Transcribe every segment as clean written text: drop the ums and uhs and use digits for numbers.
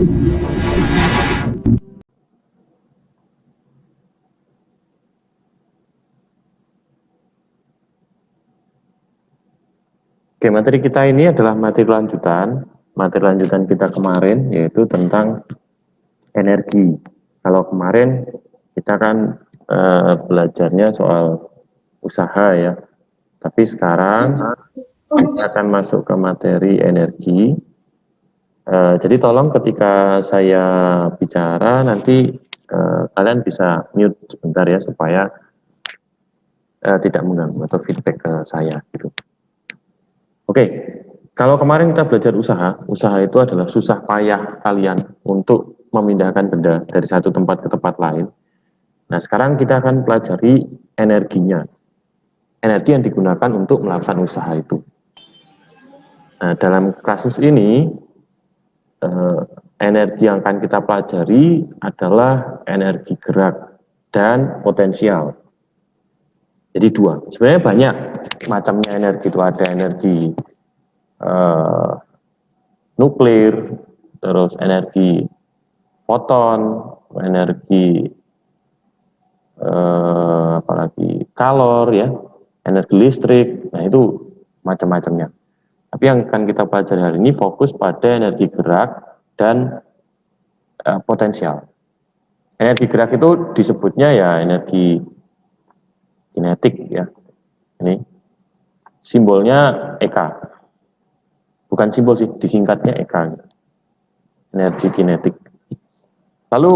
Oke, materi kita ini adalah materi lanjutan. Materi lanjutan kita kemarin yaitu tentang energi. Kalau kemarin kita kan belajarnya soal usaha ya. Tapi sekarang kita akan masuk ke materi energi. Jadi tolong ketika saya bicara nanti kalian bisa mute sebentar ya supaya tidak mengganggu atau feedback ke saya gitu. Oke, kalau kemarin kita belajar usaha, usaha itu adalah susah payah kalian untuk memindahkan benda dari satu tempat ke tempat lain. Nah, sekarang kita akan pelajari energinya. Energi yang digunakan untuk melakukan usaha itu. Nah, dalam kasus ini, energi yang akan kita pelajari adalah energi gerak dan potensial. Jadi dua. Sebenarnya banyak macamnya energi itu. Ada energi nuklir, terus energi foton, energi apalagi kalor ya, energi listrik. Nah itu macam-macamnya. Tapi yang akan kita pelajari hari ini fokus pada energi gerak dan potensial. Energi gerak itu disebutnya ya energi kinetik ya. Ini simbolnya EK. Bukan simbol sih, disingkatnya EK. Energi kinetik. Lalu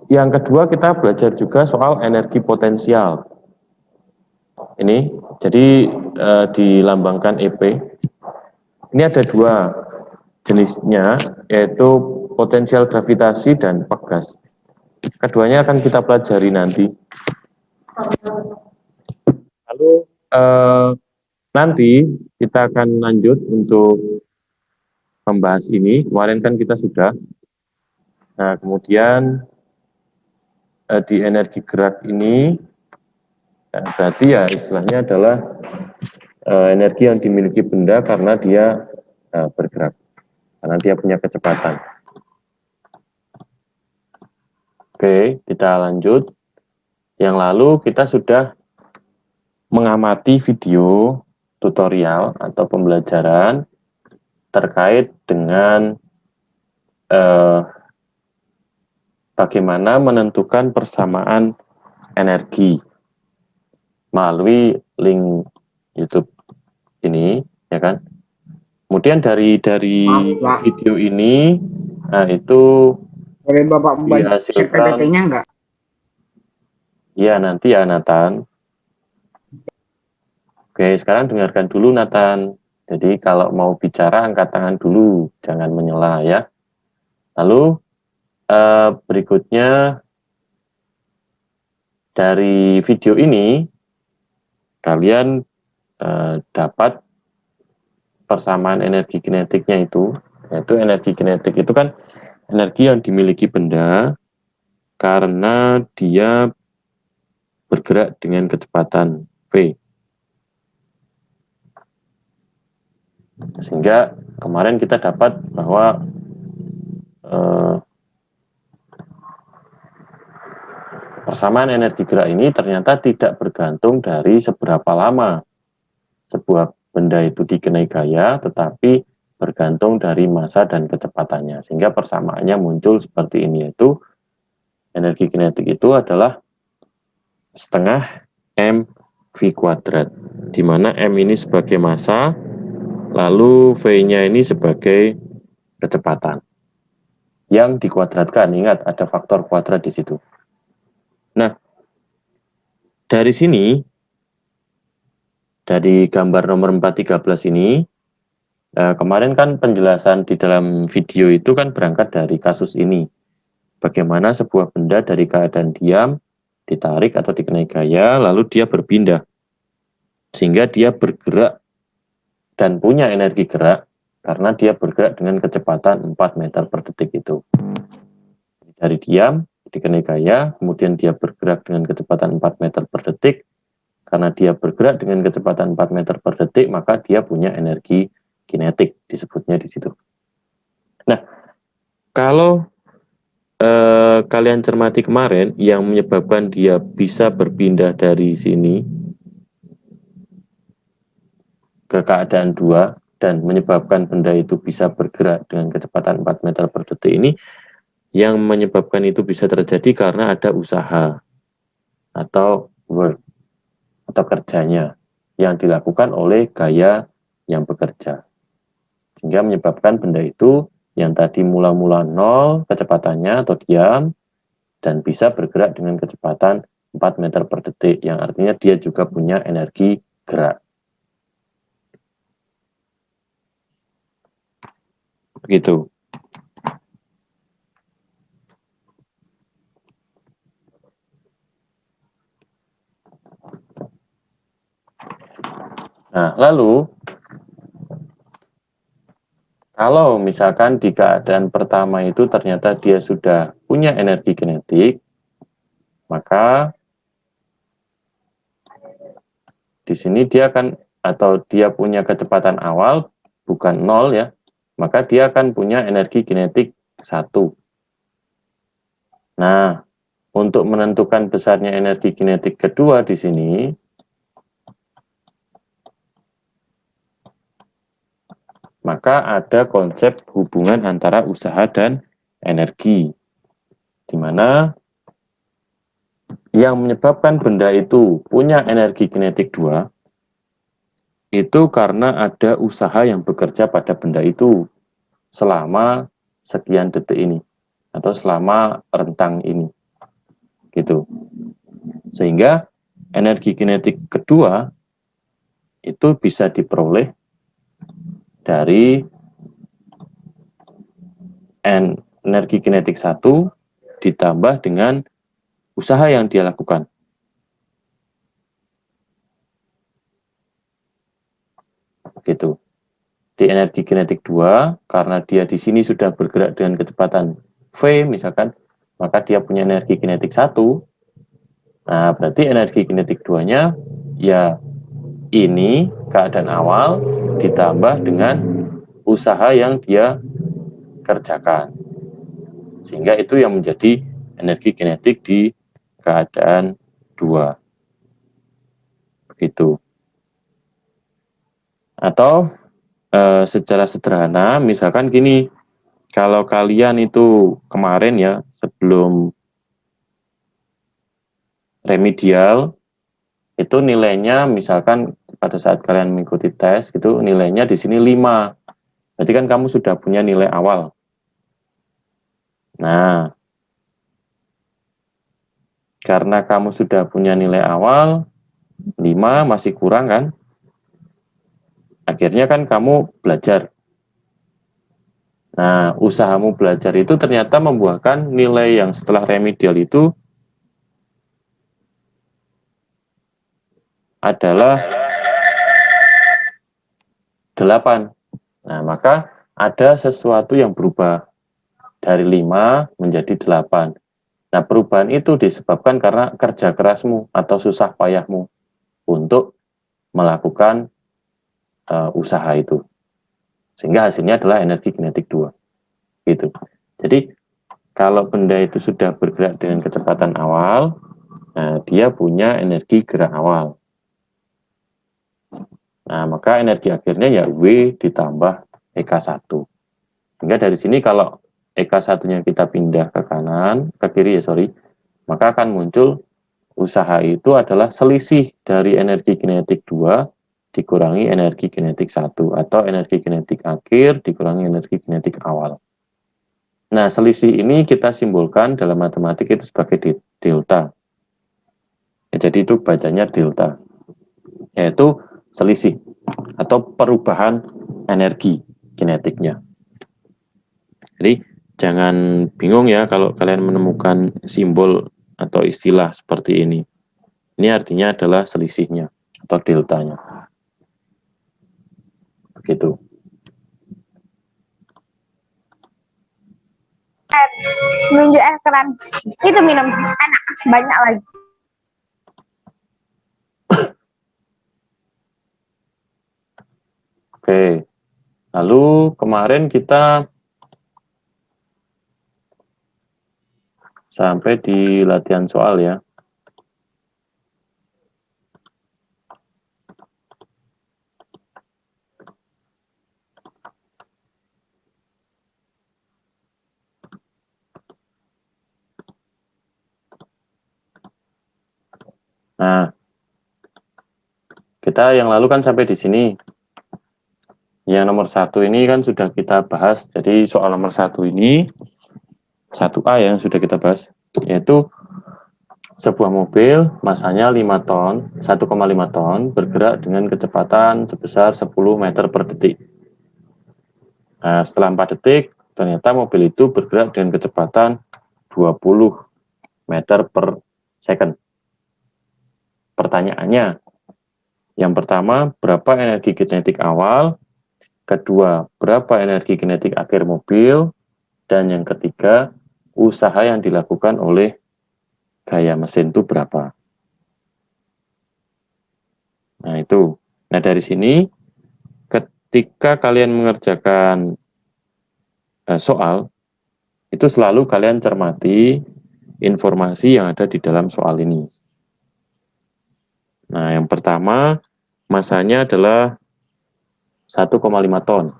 yang kedua kita belajar juga soal energi potensial. Ini jadi dilambangkan EP. Ini ada dua jenisnya, yaitu potensial gravitasi dan pegas. Keduanya akan kita pelajari nanti. Lalu nanti kita akan lanjut untuk membahas ini. Kemarin kan kita sudah. Nah, kemudian di energi gerak ini berarti ya istilahnya adalah energi yang dimiliki benda karena dia bergerak, karena dia punya kecepatan. Oke, kita lanjut. Yang lalu kita sudah mengamati video tutorial atau pembelajaran terkait dengan bagaimana menentukan persamaan energi melalui link YouTube ini, ya kan? Kemudian dari video ini, nah itu boleh Bapak dihasilkan PPT-nya enggak? Ya nanti ya Nathan. Oke, sekarang dengarkan dulu Nathan. Jadi kalau mau bicara angkat tangan dulu, jangan menyela ya. Lalu berikutnya dari video ini kalian dapat persamaan energi kinetiknya itu, yaitu energi kinetik itu kan energi yang dimiliki benda karena dia bergerak dengan kecepatan V. Sehingga kemarin kita dapat bahwa persamaan energi gerak ini ternyata tidak bergantung dari seberapa lama sebuah benda itu dikenai gaya, tetapi bergantung dari massa dan kecepatannya. Sehingga persamaannya muncul seperti ini, yaitu energi kinetik itu adalah setengah mv kuadrat, di mana m ini sebagai massa, lalu v-nya ini sebagai kecepatan yang dikuadratkan. Ingat, ada faktor kuadrat di situ. Nah, dari sini, dari gambar nomor 413 ini, kemarin kan penjelasan di dalam video itu kan berangkat dari kasus ini. Bagaimana sebuah benda dari keadaan diam, ditarik atau dikenai gaya, lalu dia berpindah. Sehingga dia bergerak dan punya energi gerak, karena dia bergerak dengan kecepatan 4 meter per detik itu. Dari diam, dikenai gaya, kemudian dia bergerak dengan kecepatan 4 meter per detik. Karena dia bergerak dengan kecepatan 4 meter per detik, maka dia punya energi kinetik, disebutnya di situ. Nah, kalau kalian cermati kemarin yang menyebabkan dia bisa berpindah dari sini ke keadaan 2 dan menyebabkan benda itu bisa bergerak dengan kecepatan 4 meter per detik ini, yang menyebabkan itu bisa terjadi karena ada usaha atau work atau kerjanya yang dilakukan oleh gaya yang bekerja. Sehingga menyebabkan benda itu yang tadi mula-mula 0 kecepatannya atau diam dan bisa bergerak dengan kecepatan 4 meter per detik, yang artinya dia juga punya energi gerak. Begitu. Nah, lalu kalau misalkan di keadaan pertama itu ternyata dia sudah punya energi kinetik, maka di sini dia akan, atau dia punya kecepatan awal bukan 0 ya, maka dia akan punya energi kinetik 1. Nah, untuk menentukan besarnya energi kinetik kedua di sini, maka ada konsep hubungan antara usaha dan energi, di mana yang menyebabkan benda itu punya energi kinetik 2 itu karena ada usaha yang bekerja pada benda itu selama sekian detik ini atau selama rentang ini, gitu. Sehingga energi kinetik kedua itu bisa diperoleh dari energi kinetik 1 ditambah dengan usaha yang dia lakukan. Gitu. Di energi kinetik 2, karena dia di sini sudah bergerak dengan kecepatan V misalkan, maka dia punya energi kinetik 1. Nah, berarti energi kinetik 2-nya ya ini keadaan awal ditambah dengan usaha yang dia kerjakan. Sehingga itu yang menjadi energi kinetik di keadaan 2. Begitu. Atau secara sederhana, misalkan gini, kalau kalian itu kemarin ya, sebelum remedial, itu nilainya misalkan pada saat kalian mengikuti tes, gitu nilainya di sini 5. Berarti kan kamu sudah punya nilai awal. Nah, karena kamu sudah punya nilai awal, 5 masih kurang kan? Akhirnya kan kamu belajar. Nah, usahamu belajar itu ternyata membuahkan nilai yang setelah remedial itu adalah 8. Nah, maka ada sesuatu yang berubah dari 5 menjadi 8. Nah, perubahan itu disebabkan karena kerja kerasmu atau susah payahmu untuk melakukan usaha itu. Sehingga hasilnya adalah energi kinetik 2. Gitu. Jadi, kalau benda itu sudah bergerak dengan kecepatan awal, nah dia punya energi gerak awal. Nah, maka energi akhirnya ya W ditambah EK1. Sehingga dari sini kalau EK1-nya kita pindah ke kanan, ke kiri ya sorry, maka akan muncul usaha itu adalah selisih dari energi kinetik 2 dikurangi energi kinetik 1 atau energi kinetik akhir dikurangi energi kinetik awal. Nah, selisih ini kita simbolkan dalam matematik itu sebagai delta. Ya, jadi itu bacanya delta, yaitu selisih atau perubahan energi kinetiknya. Jadi jangan bingung ya kalau kalian menemukan simbol atau istilah seperti ini. Ini artinya adalah selisihnya atau deltanya. Begitu. Nunjuk keran itu minum enak banyak lagi. Oke. Lalu kemarin kita sampai di latihan soal ya. Nah, kita yang lalu kan sampai di sini. Yang nomor 1 ini kan sudah kita bahas. Jadi soal nomor 1 ini 1A yang sudah kita bahas, yaitu sebuah mobil masanya 5 ton, 1,5 ton bergerak dengan kecepatan sebesar 10 meter per detik. Nah, setelah 4 detik, ternyata mobil itu bergerak dengan kecepatan 20 meter per second. Pertanyaannya, yang pertama, berapa energi kinetik awal? Kedua, berapa energi kinetik akhir mobil? Dan yang ketiga, usaha yang dilakukan oleh gaya mesin itu berapa? Nah, itu. Nah, dari sini, ketika kalian mengerjakan soal, itu selalu kalian cermati informasi yang ada di dalam soal ini. Nah, yang pertama, masanya adalah 1,5 ton.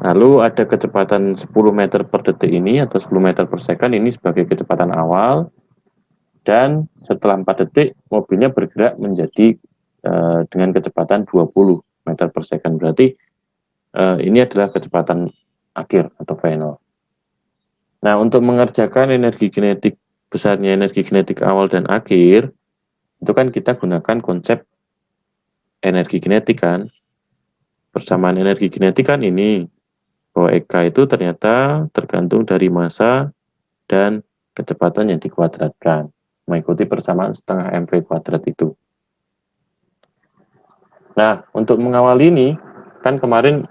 Lalu ada kecepatan 10 meter per detik ini atau 10 meter per second ini sebagai kecepatan awal. Dan setelah 4 detik, mobilnya bergerak menjadi dengan kecepatan 20 meter per second. Berarti ini adalah kecepatan akhir atau final. Nah, untuk mengerjakan energi kinetik, besarnya energi kinetik awal dan akhir, itu kan kita gunakan konsep energi kinetik kan. Persamaan energi kinetik kan ini, bahwa EK itu ternyata tergantung dari massa dan kecepatan yang dikuadratkan, mengikuti persamaan setengah mv kuadrat itu. Nah, untuk mengawal ini, kan kemarin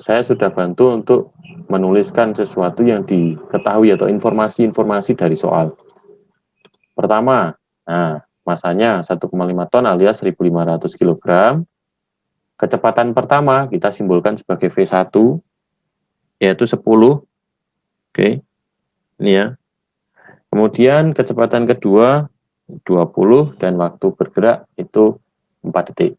saya sudah bantu untuk menuliskan sesuatu yang diketahui atau informasi-informasi dari soal. Pertama, nah, masanya 1,5 ton alias 1.500 kg. Kecepatan pertama kita simbolkan sebagai V1, yaitu 10. Oke, ini ya. Kemudian kecepatan kedua 20 dan waktu bergerak itu 4 detik.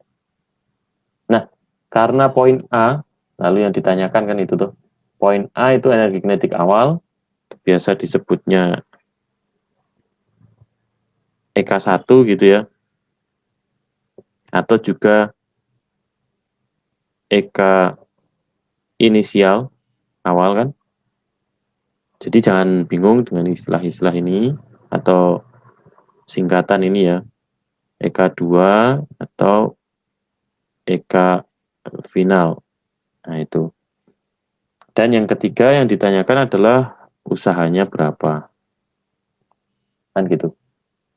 Nah, karena poin A, lalu yang ditanyakan kan itu tuh. Poin A itu energi kinetik awal, biasa disebutnya EK1 gitu ya. Atau juga EK inisial awal kan. Jadi jangan bingung dengan istilah-istilah ini atau singkatan ini ya. EK2 atau EK final. Nah, itu. Dan yang ketiga yang ditanyakan adalah usahanya berapa. Kan gitu.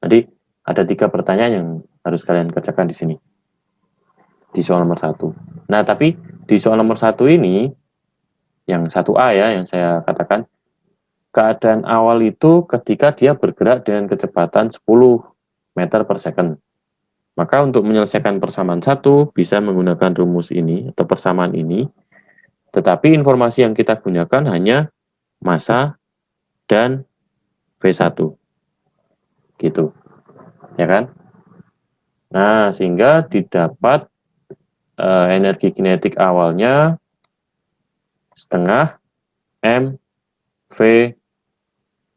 Jadi ada 3 pertanyaan yang harus kalian kerjakan di sini. Di soal nomor 1. Nah, tapi di soal nomor 1 ini, yang 1A ya, yang saya katakan, keadaan awal itu ketika dia bergerak dengan kecepatan 10 meter per second. Maka untuk menyelesaikan persamaan 1, bisa menggunakan rumus ini atau persamaan ini. Tetapi informasi yang kita gunakan hanya massa dan V1. Gitu. Ya kan? Nah, sehingga didapat energi kinetik awalnya setengah mv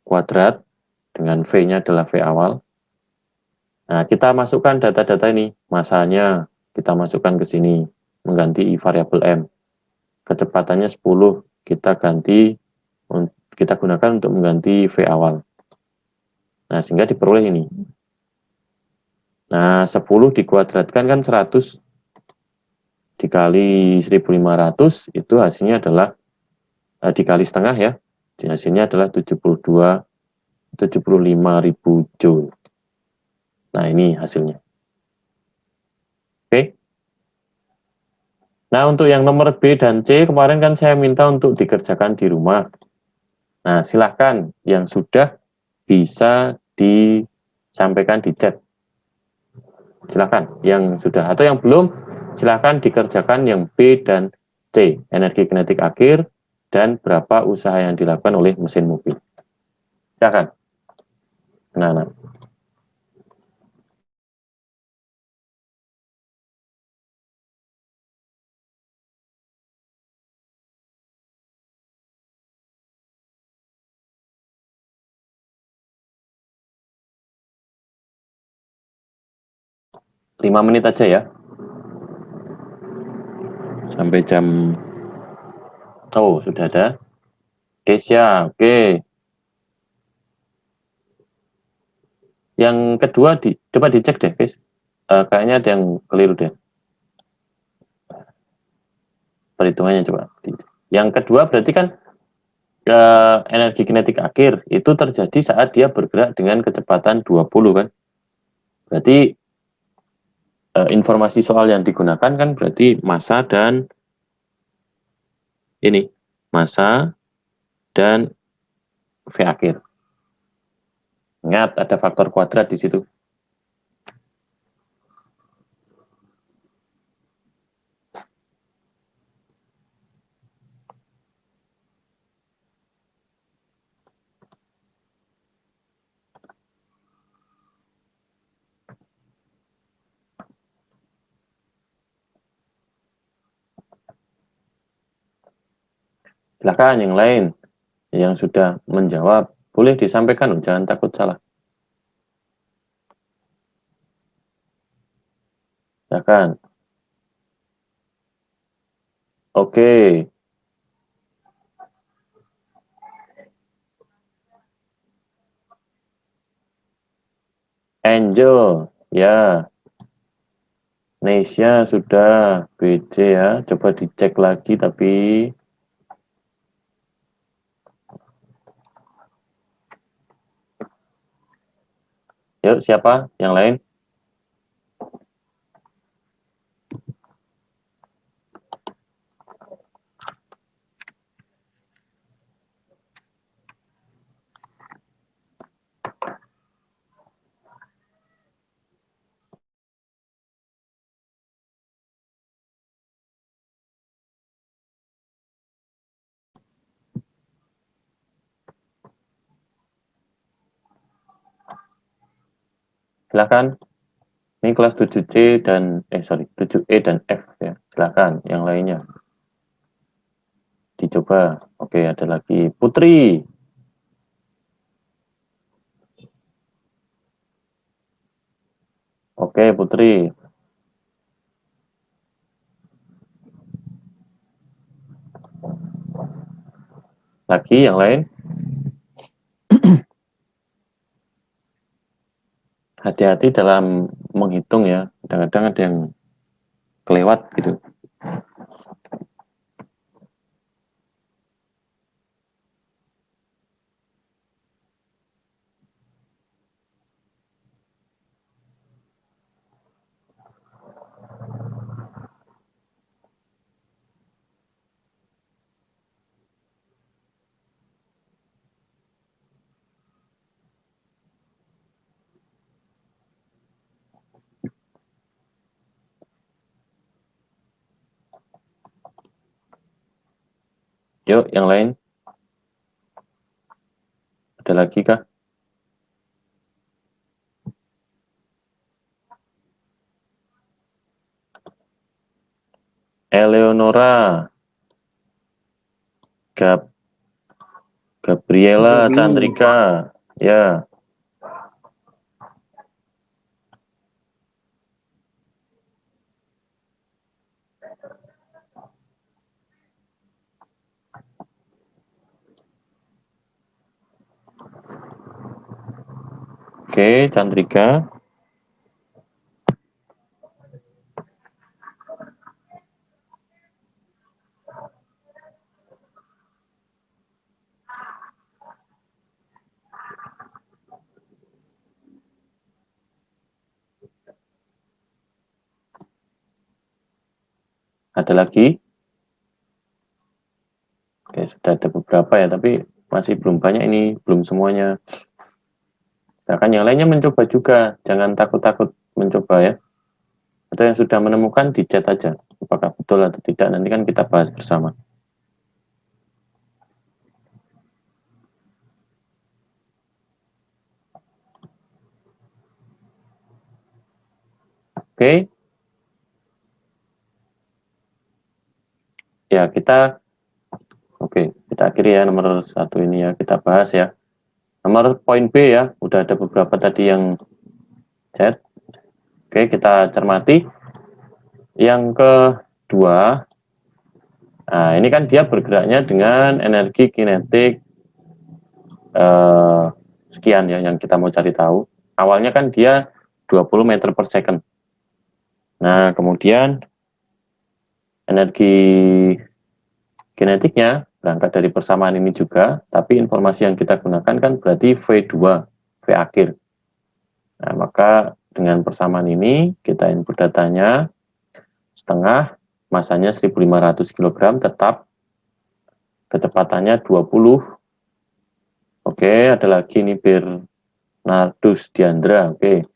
kuadrat, dengan V-nya adalah V awal. Nah, kita masukkan data-data ini, massanya kita masukkan ke sini, mengganti variabel M. Kecepatannya 10, kita gunakan untuk mengganti V awal. Nah, sehingga diperoleh ini. Nah, 10 dikuadratkan kan 100 dikali 1.500, itu hasilnya adalah dikali setengah ya. Hasilnya adalah 75.000 Joule. Nah, ini hasilnya. Oke. Nah, untuk yang nomor B dan C, kemarin kan saya minta untuk dikerjakan di rumah. Nah, silahkan yang sudah bisa disampaikan di chat. Silahkan yang sudah, atau yang belum, silahkan dikerjakan yang B dan C, energi kinetik akhir, dan berapa usaha yang dilakukan oleh mesin mobil. Silakan. Nah. 5 menit aja ya. Sampai jam... Oh, sudah ada. Desya, oke. Yang kedua, coba dicek deh, guys. Kayaknya ada yang keliru deh. Perhitungannya coba. Yang kedua berarti kan energi kinetik akhir itu terjadi saat dia bergerak dengan kecepatan 20 kan. Berarti informasi soal yang digunakan kan berarti massa dan ini. Massa dan V akhir. Ingat ada faktor kuadrat di situ. Silakan yang lain yang sudah menjawab boleh disampaikan, jangan takut salah. Silakan. Oke. Angel, ya. Nesya sudah, BC ya. Coba dicek lagi tapi... Yuk, siapa yang lain? Silakan. Ini kelas 7C dan 7E dan F ya. Silakan yang lainnya. Dicoba. Oke, ada lagi Putri. Oke, Putri. Lagi yang lain? Hati-hati dalam menghitung ya. Kadang-kadang ada yang kelewat gitu. Yuk, yang lain. Ada lagi kah? Eleonora. Gabriela Chandrika. Ya. Oke, Chandrika. Ada lagi? Oke, sudah ada beberapa ya, tapi masih belum banyak ini, belum semuanya. Bahkan yang lainnya mencoba juga, jangan takut-takut mencoba ya. Atau yang sudah menemukan di chat aja, apakah betul atau tidak, nanti kan kita bahas bersama. Oke. Ya, kita akhiri ya nomor 1 ini ya, kita bahas ya. Nomor poin B ya, udah ada beberapa tadi yang chat. Oke, kita cermati. Yang kedua, nah ini kan dia bergeraknya dengan energi kinetik sekian ya, yang kita mau cari tahu. Awalnya kan dia 20 meter per second. Nah, kemudian energi kinetiknya berangkat dari persamaan ini juga, tapi informasi yang kita gunakan kan berarti V2, V akhir. Nah, maka dengan persamaan ini kita input datanya setengah, masanya 1500 kg, tetap kecepatannya 20. Oke, ada lagi ini Bernardus Diandra. Oke.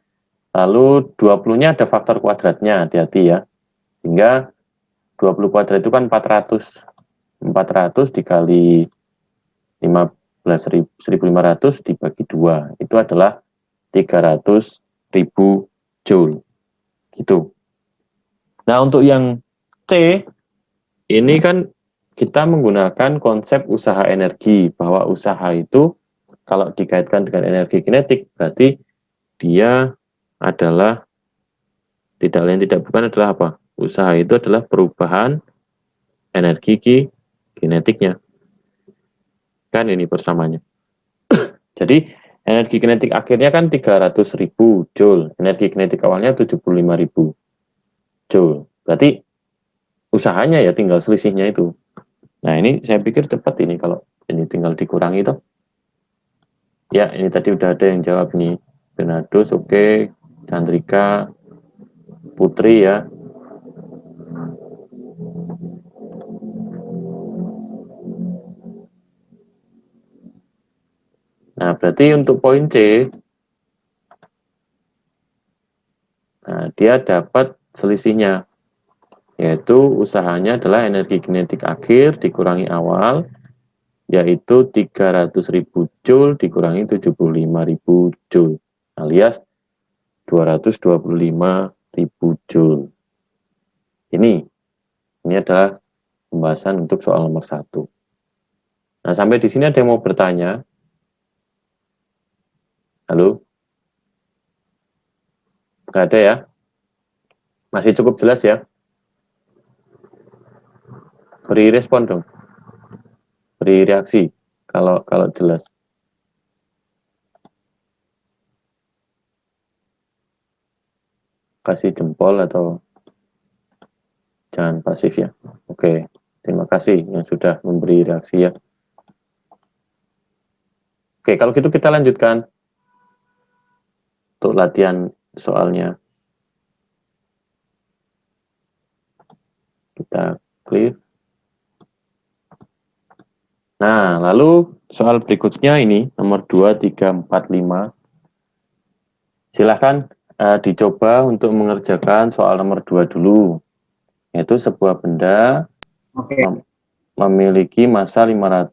Lalu 20-nya ada faktor kuadratnya, hati-hati ya. Hingga 20 kuadrat itu kan 400. 400 dikali 15.500 dibagi 2. Itu adalah 300.000 Joule. Gitu. Nah, untuk yang C, ini kan kita menggunakan konsep usaha energi, bahwa usaha itu kalau dikaitkan dengan energi kinetik, berarti dia adalah tidak lain tidak bukan adalah apa? Usaha itu adalah perubahan energi kinetiknya. Kan ini persamanya. Jadi energi kinetik akhirnya kan 300.000 Joule. Energi kinetik awalnya 75.000 Joule. Berarti usahanya ya tinggal selisihnya itu. Nah, ini saya pikir cepat ini kalau ini tinggal dikurangi itu. Ya, ini tadi udah ada yang jawab nih. Benadus, oke. Chandrika, Putri ya. Nah, berarti untuk poin C, nah, dia dapat selisihnya, yaitu usahanya adalah energi kinetik akhir dikurangi awal, yaitu 300.000 Joule dikurangi 75.000 Joule, alias 225.000 Joule. Ini adalah pembahasan untuk soal nomor 1. Nah, sampai di sini ada yang mau bertanya? Halo? Nggak ada ya? Masih cukup jelas ya? Beri respon dong. Beri reaksi kalau jelas. Kasih jempol atau jangan pasif ya. Oke, terima kasih yang sudah memberi reaksi ya. Oke, kalau gitu kita lanjutkan untuk latihan soalnya. Kita clear. Nah, lalu soal berikutnya ini nomor 2, 3, 4, 5. Silahkan dicoba untuk mengerjakan soal nomor 2 dulu. Yaitu sebuah benda memiliki massa 5.000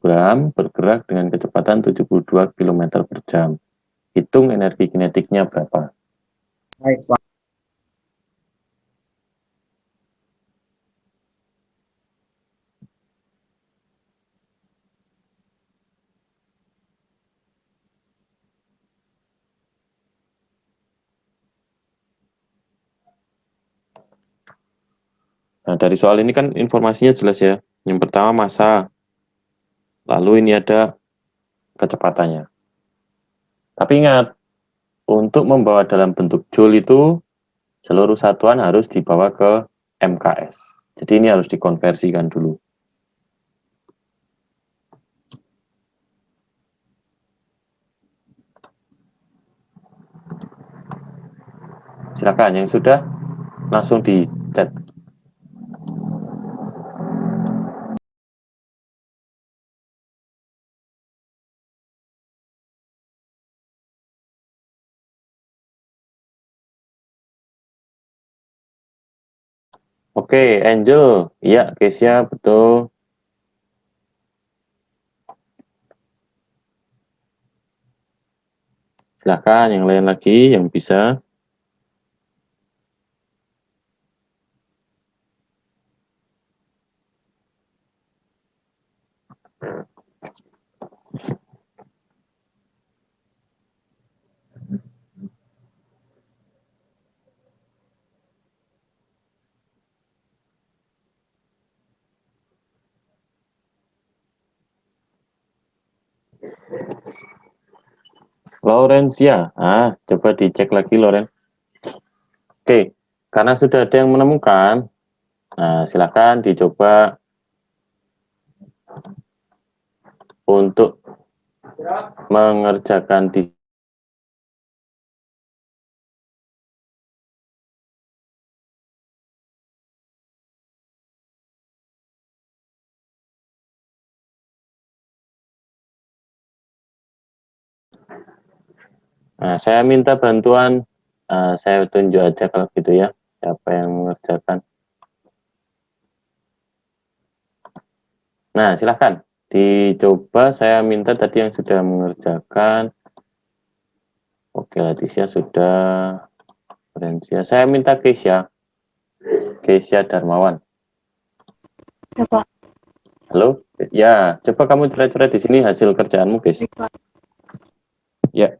gram bergerak dengan kecepatan 72 km per jam. Hitung energi kinetiknya berapa. Baik, Pak. Nah, dari soal ini kan informasinya jelas ya. Yang pertama massa, lalu ini ada kecepatannya. Tapi ingat, untuk membawa dalam bentuk Joule itu, seluruh satuan harus dibawa ke MKS. Jadi ini harus dikonversikan dulu. Silakan yang sudah langsung di chat. Oke, Angel. Iya, Kesia, betul. Silakan yang lain lagi yang bisa. Laurencia. Coba dicek lagi Loren. Oke, karena sudah ada yang menemukan, silakan dicoba untuk mengerjakan di. Nah, saya minta bantuan, saya tunjuk aja kalau gitu ya, siapa yang mengerjakan. Nah, silahkan dicoba, saya minta tadi yang sudah mengerjakan. Oke, Leticia sudah, Florencia. Saya minta Keisha Darmawan. Coba. Halo? Ya, coba kamu coret-coret di sini hasil kerjaanmu, guys. Ya.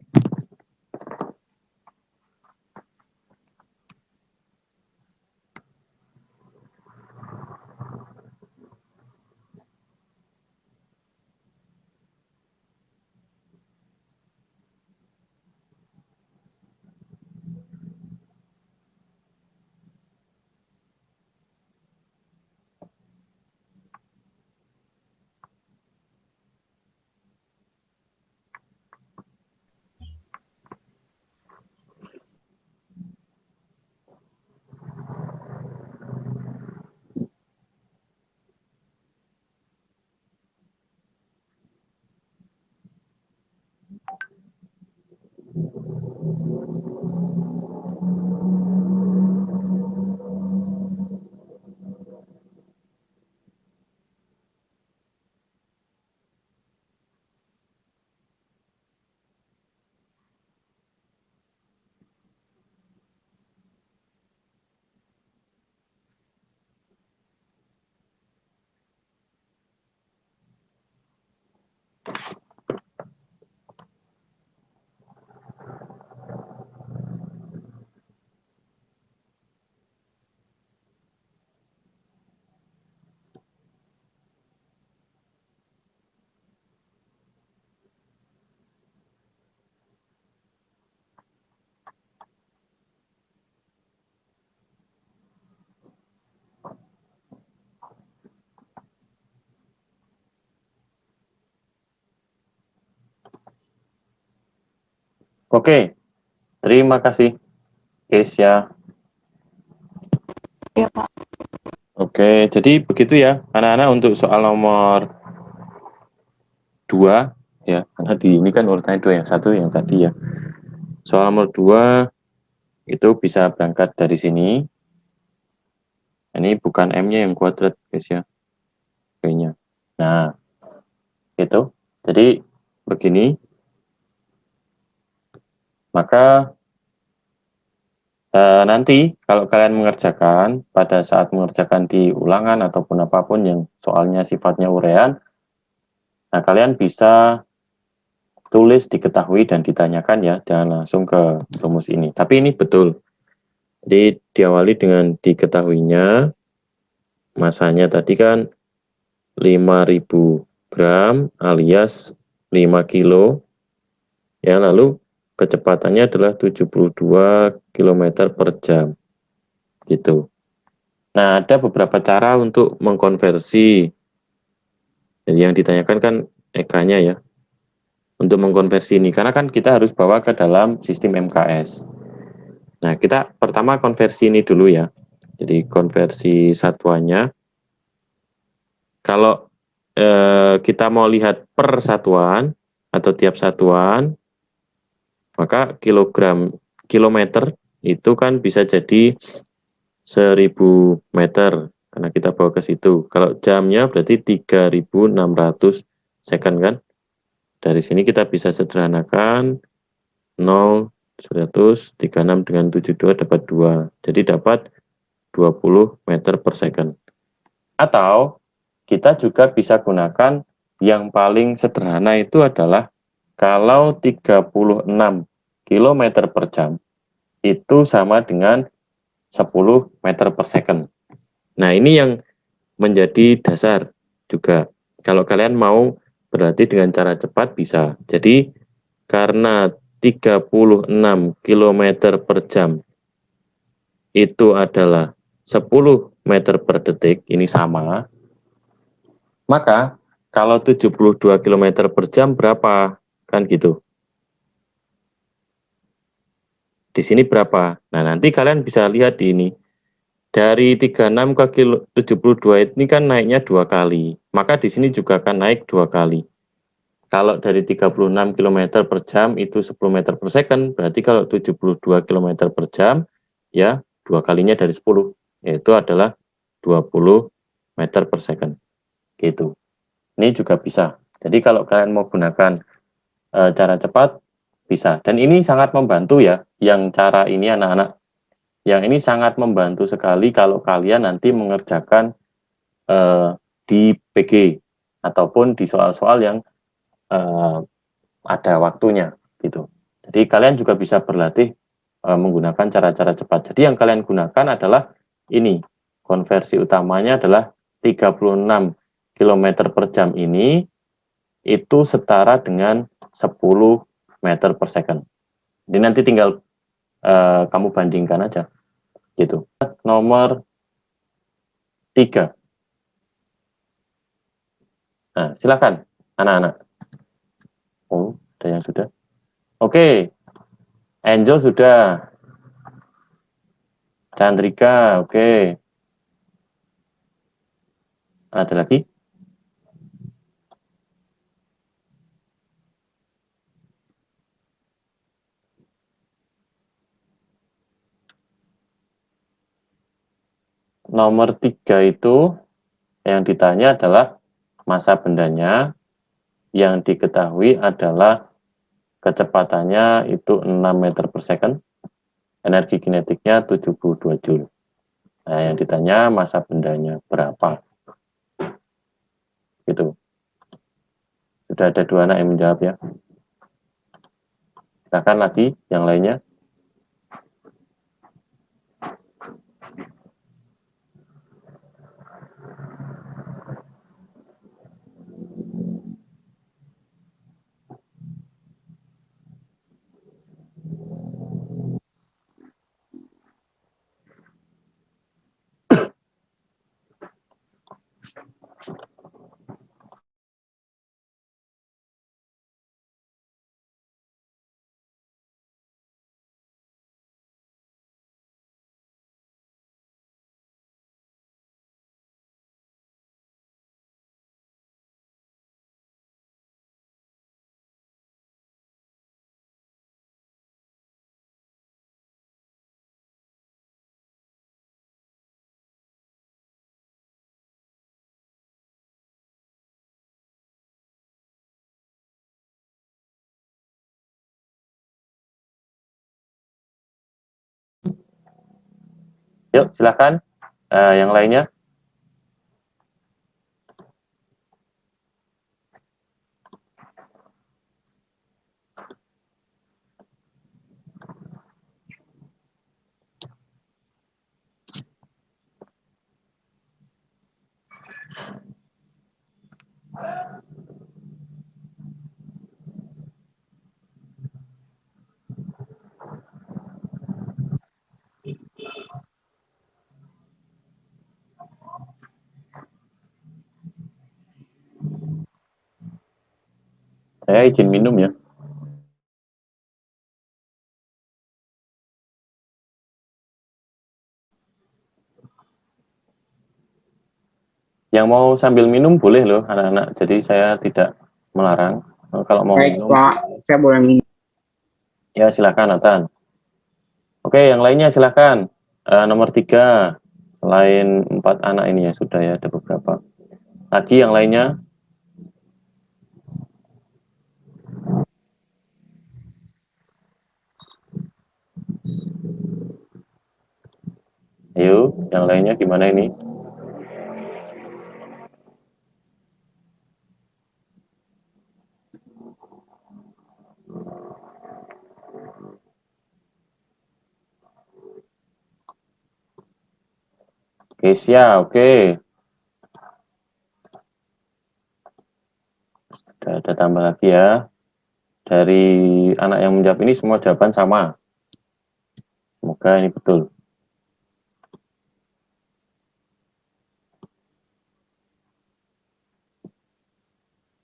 Oke, terima kasih, Keisha. Ya, Pak. Oke, jadi begitu ya, anak-anak untuk soal nomor 2, ya, karena di ini kan urutannya 2, yang satu yang tadi ya. Soal nomor 2, itu bisa berangkat dari sini. Ini bukan M-nya yang kuadrat, guys ya. B-nya. Nah, itu. Jadi, begini. Maka, nanti kalau kalian mengerjakan, pada saat mengerjakan di ulangan ataupun apapun yang soalnya sifatnya urean, nah kalian bisa tulis diketahui dan ditanyakan ya, jangan langsung ke rumus ini. Tapi ini betul. Jadi diawali dengan diketahuinya, masanya tadi kan 5.000 gram alias 5 kilo, ya lalu kecepatannya adalah 72 km per jam, gitu. Nah, ada beberapa cara untuk mengkonversi. Jadi yang ditanyakan kan EK-nya ya, untuk mengkonversi ini, karena kan kita harus bawa ke dalam sistem MKS. Nah, kita pertama konversi ini dulu ya. Jadi konversi satuannya, kalau kita mau lihat per satuan atau tiap satuan, maka kilometer itu kan bisa jadi 1.000 meter, karena kita bawa ke situ. Kalau jamnya berarti 3.600 second kan. Dari sini kita bisa sederhanakan 0, 100, 36 dengan 72 dapat 2. Jadi dapat 20 meter per second. Atau kita juga bisa gunakan yang paling sederhana itu adalah kalau 36 km per jam itu sama dengan 10 meter per second. Nah, ini yang menjadi dasar juga. Kalau kalian mau berarti dengan cara cepat bisa. Jadi karena 36 km per jam itu adalah 10 meter per detik, ini sama, maka kalau 72 km per jam berapa? Kan gitu. Di sini berapa? Nah, nanti kalian bisa lihat di ini. Dari 36 ke 72 ini kan naiknya 2 kali. Maka di sini juga akan naik 2 kali. Kalau dari 36 km per jam itu 10 meter per second, berarti kalau 72 km per jam, ya 2 kalinya dari 10, yaitu adalah 20 meter per second. Gitu. Ini juga bisa. Jadi kalau kalian mau gunakan cara cepat, bisa. Dan ini sangat membantu ya, yang cara ini anak-anak. Yang ini sangat membantu sekali kalau kalian nanti mengerjakan di PG ataupun di soal-soal yang eh, ada waktunya gitu. Jadi kalian juga bisa berlatih menggunakan cara-cara cepat. Jadi yang kalian gunakan adalah ini. Konversi utamanya adalah 36 km per jam ini itu setara dengan 10 meter per second. Jadi nanti tinggal kamu bandingkan aja gitu. Nomor 3. Nah, silakan anak-anak. Oh, ada yang sudah. Oke, Angel sudah. Chandrika, oke. Ada lagi? Nomor 3 itu yang ditanya adalah masa bendanya, yang diketahui adalah kecepatannya itu 6 meter per second, energi kinetiknya 72 joule. Nah, yang ditanya masa bendanya berapa? Gitu. Sudah ada 2 anak yang menjawab ya. Silakan lagi yang lainnya. Yuk, silakan. Yang lainnya. Saya izin minum ya. Yang mau sambil minum boleh loh anak-anak. Jadi saya tidak melarang. Kalau mau Baik, minum, Pak. Saya boleh minum. ya silakan Nathan. Oke, yang lainnya silakan. Nomor 3. Selain 4 anak ini ya sudah ya, ada beberapa. Lagi yang lainnya. Ayo, yang lainnya gimana ini? Kesia, oke. tambah lagi ya. Dari anak yang menjawab ini semua jawaban sama. Semoga ini betul.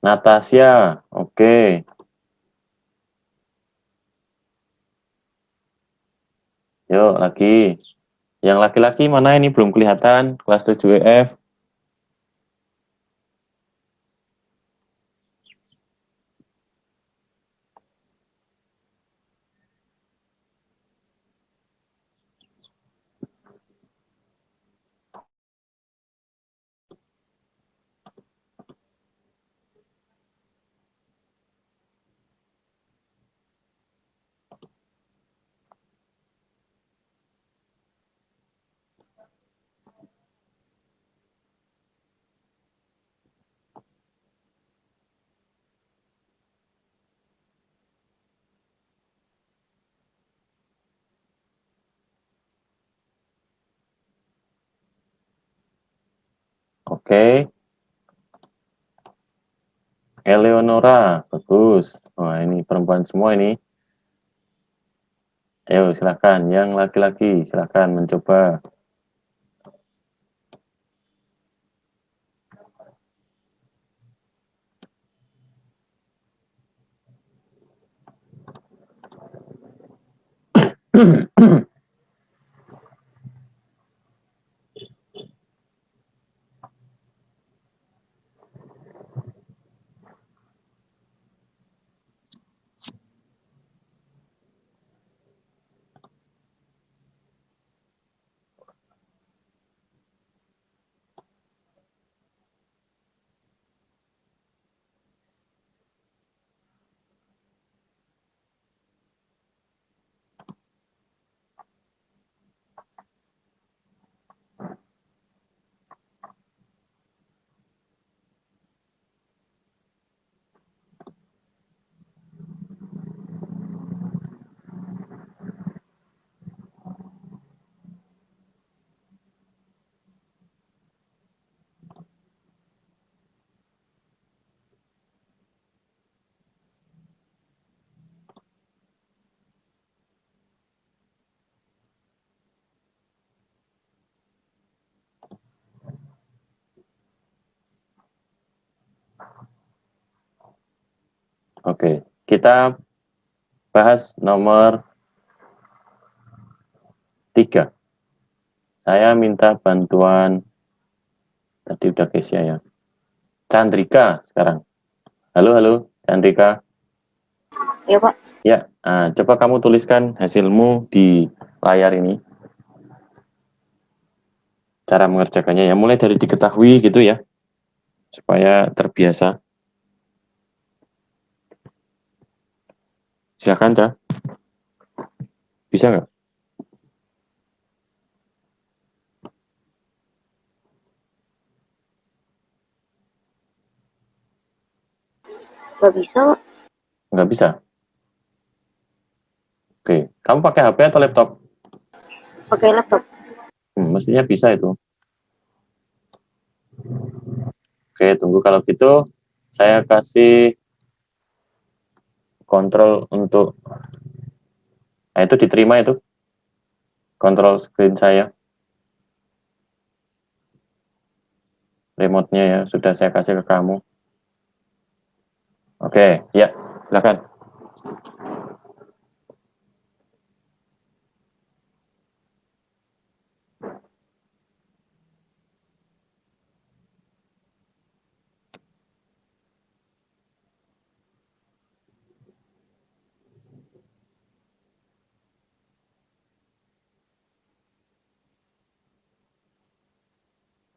Natasha, oke. Yuk lagi. Yang laki-laki mana ini belum kelihatan? Kelas 7 EF. Oke. Eleonora, bagus. Wah, ini perempuan semua ini. Ayo, silakan. Yang laki-laki, silakan mencoba. Oke, kita bahas nomor 3. Saya minta bantuan, tadi udah Kesia ya. Chandrika sekarang. Halo, halo, Chandrika. Ya, Pak. Ya, coba kamu tuliskan hasilmu di layar ini. Cara mengerjakannya ya, mulai dari diketahui gitu ya, supaya terbiasa. Silakan, Ca. Bisa nggak? Nggak bisa, Pak. Nggak bisa. Oke, kamu pakai HP atau laptop? Pakai laptop. Mestinya bisa itu. Oke, tunggu kalau gitu. Saya kasih kontrol untuk, nah itu diterima itu, kontrol screen saya. Remote-nya ya, sudah saya kasih ke kamu. Oke, ya, silakan.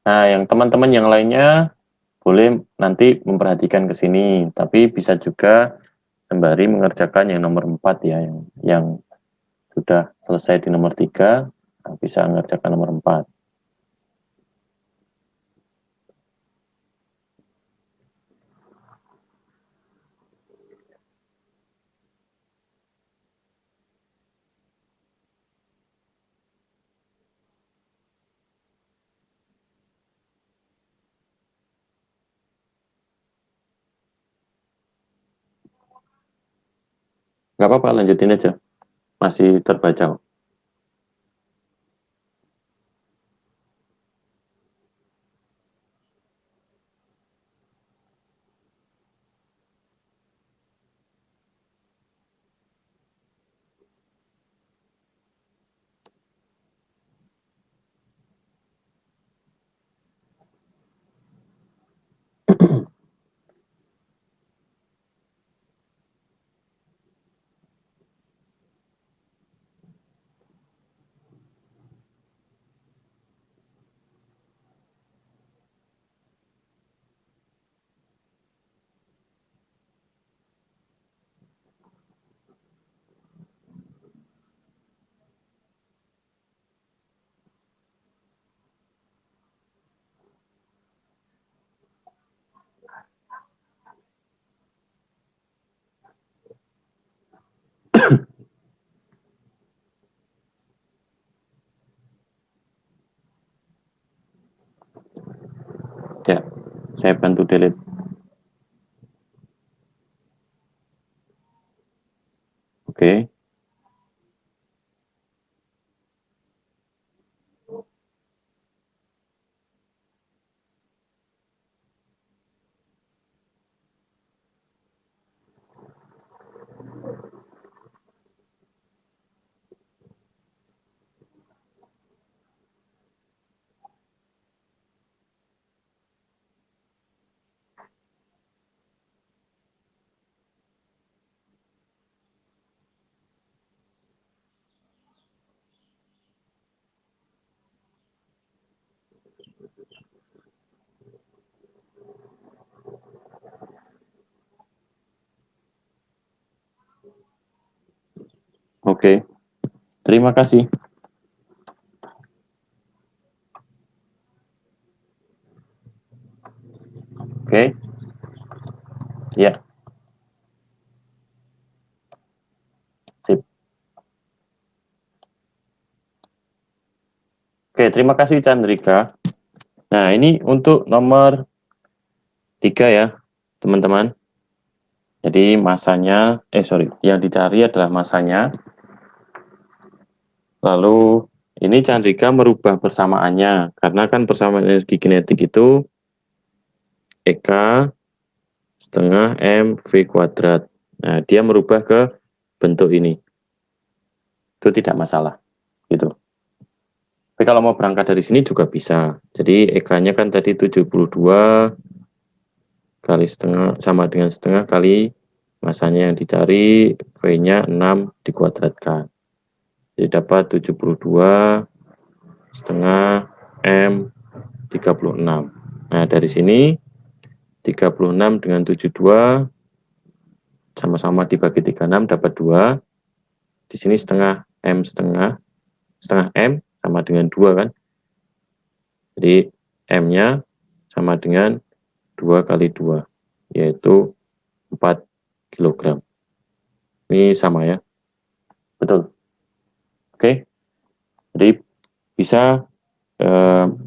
Nah, yang teman-teman yang lainnya boleh nanti memperhatikan ke sini, tapi bisa juga sembari mengerjakan yang nomor 4 ya, yang sudah selesai di nomor 3, bisa mengerjakan nomor 4. Nggak apa-apa, lanjutin aja. Masih terbaca. Ya, saya bantu delete. Oke. Oke. Terima kasih. Oke. Ya. Sip. Oke, terima kasih Chandrika. Nah, ini untuk nomor 3 ya, teman-teman. Jadi masanya, yang dicari adalah masanya. Lalu ini Chandrika merubah persamaannya, karena kan persamaan energi kinetik itu EK setengah MV kuadrat. Nah, dia merubah ke bentuk ini. Itu tidak masalah, gitu. Tapi kalau mau berangkat dari sini juga bisa. Jadi EK-nya kan tadi 72 kali setengah, sama dengan setengah kali masanya yang dicari, V-nya 6 dikuadratkan. Jadi dapat 72 setengah M 36. Nah, dari sini 36 dengan 72 sama-sama dibagi 36 dapat 2. Di sini setengah M sama dengan 2 kan. Jadi M-nya sama dengan 2 kali 2, yaitu 4 kg. Ini sama ya. Betul. Oke. Jadi bisa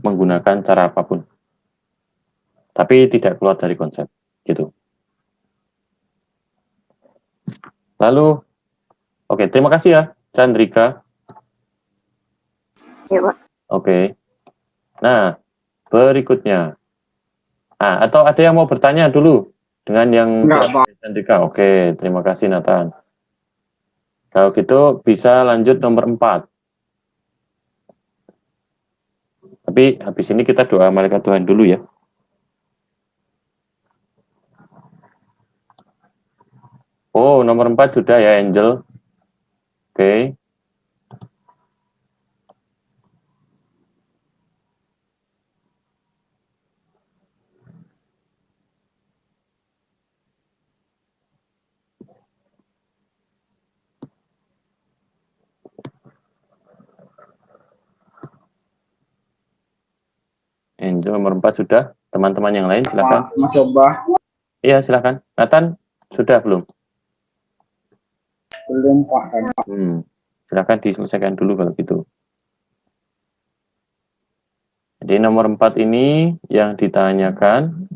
menggunakan cara apapun. Tapi tidak keluar dari konsep. Gitu. Lalu, oke, terima kasih ya, Chandrika. Ya, Pak. Oke. Nah, berikutnya. Nah, atau ada yang mau bertanya dulu dengan yang Enggak, Pak. Chandrika? Oke, terima kasih Nathan. Kalau gitu bisa lanjut nomor 4. Tapi habis ini kita doa malaikat Tuhan dulu ya. Oh, nomor 4 sudah ya, Angel. Oke. Angel nomor 4 sudah. Teman-teman yang lain silakan. Pak, mau coba? Iya, silakan. Nathan, sudah belum? Belum, Pak. Silakan diselesaikan dulu kalau gitu. Jadi nomor 4 ini yang ditanyakan.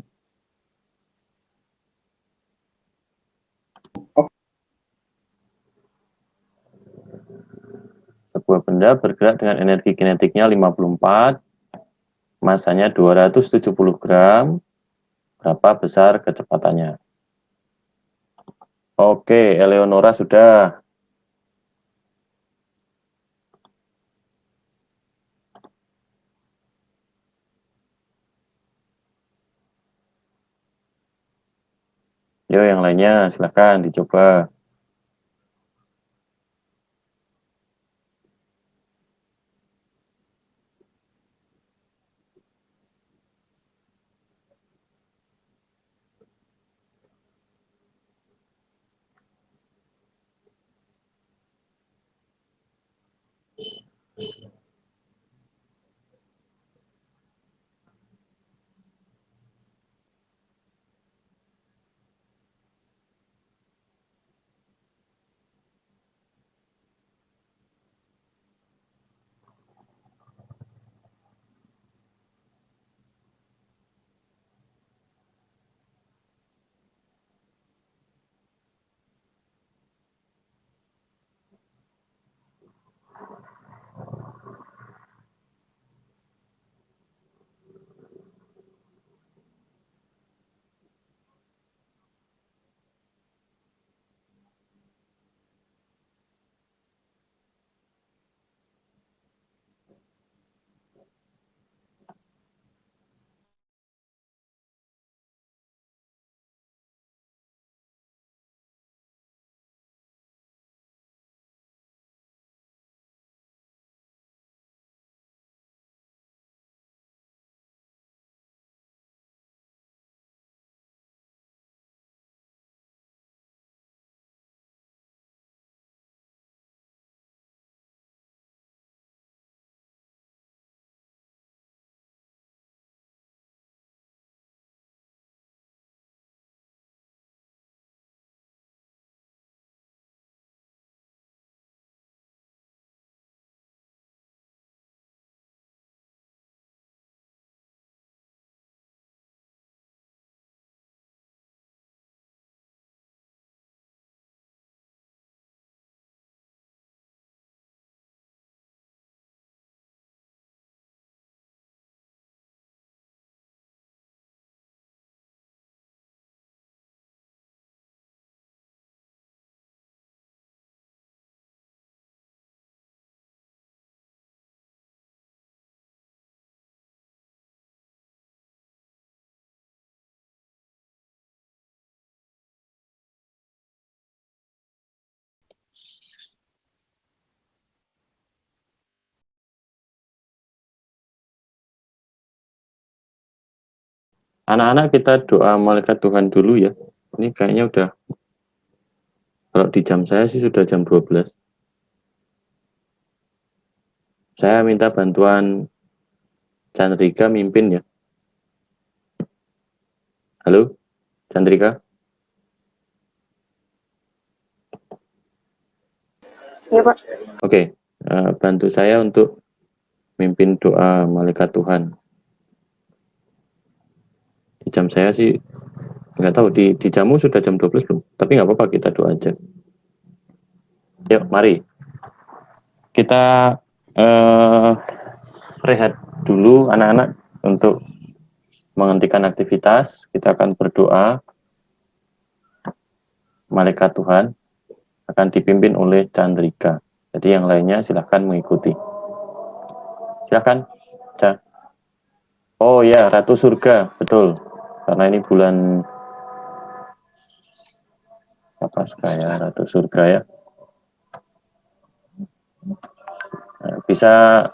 sebuah benda bergerak dengan energi kinetiknya 54, masanya 270 gram, berapa besar kecepatannya? Oke, Eleonora sudah. Yo, yang lainnya silahkan dicoba. Anak-anak kita doa malaikat Tuhan dulu ya. Ini kayaknya udah, kalau di jam saya sih sudah jam 12. Saya minta bantuan Chandrika mimpin ya. Halo, Chandrika? Iya, Pak. Oke, bantu saya untuk mimpin doa malaikat Tuhan. Di jam saya sih, nggak tahu, di jamu sudah jam 12 belum? Tapi nggak apa-apa, kita doa aja. Yuk, mari. Kita rehat dulu anak-anak untuk menghentikan aktivitas. Kita akan berdoa. Malaikat Tuhan akan dipimpin oleh Chandrika. Jadi yang lainnya silahkan mengikuti. Silahkan. Oh ya, Ratu Surga, betul. Karena ini bulan apa sekaya, Ratu Surga ya. Nah, bisa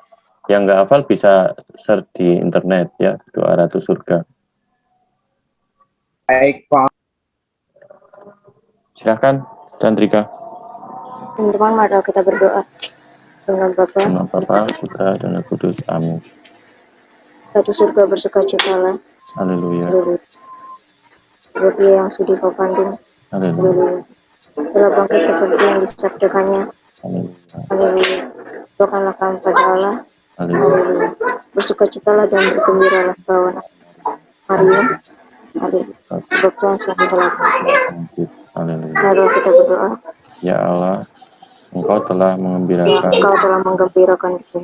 yang nggak hafal bisa search di internet ya, doa Ratu Surga. Baik, Pak. Silahkan, Chandrika. Teman-teman, mari kita berdoa. Dengan Bapa, Nama Bapa, Putra, dan Roh Kudus. Amin. Ratu surga bersukacitalah. Haleluya. Haleluya. Sebab Dia yang sudi kau kandung. Haleluya. Haleluya. Telah bangkit seperti yang disabdakannya. Haleluya. Haleluya. Doakanlah kami pada Allah. Haleluya. Haleluya. Bersukacitalah dan bergembiralah kawan Maria. Haleluya. Sebab Tuhan sudah melakukan. Haleluya. Mari kita berdoa. Ya Allah, Engkau telah Ya, mengembirakan Engkau telah menggembirakanku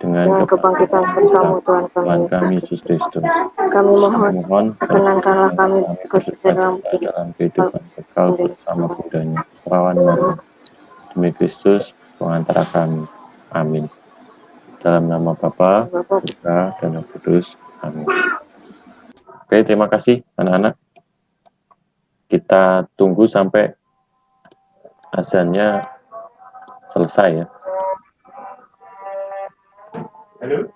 dengan dengan kebangkitan bersama Tuhan Tuhan kami kami Yesus Yesus Kristus. Kristus. Kami mohon, Mohon perkenankanlah kami kami bersukacita dalam dalam kehidupan kehidupan kekal bersama Budanya. Perawan Maria, demi Kristus, pengantara kami. Amin. Dalam nama Bapa, Bapa. Putra, dan Roh Kudus. Amin. Oke, terima kasih anak-anak. Kita tunggu sampai azannya selesai ya. Halo.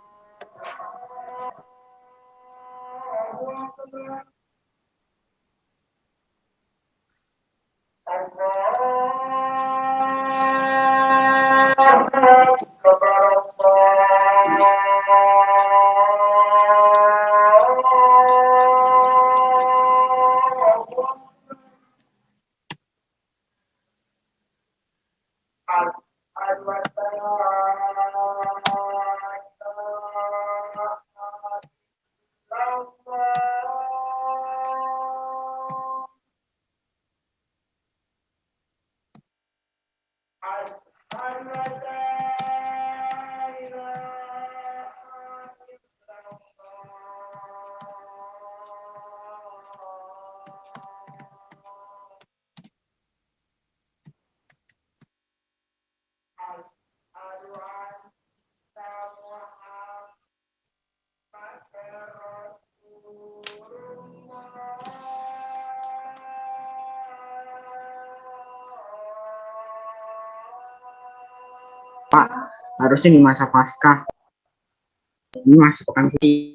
Pak, harusnya di masa Paskah. Ini masih pekan suci.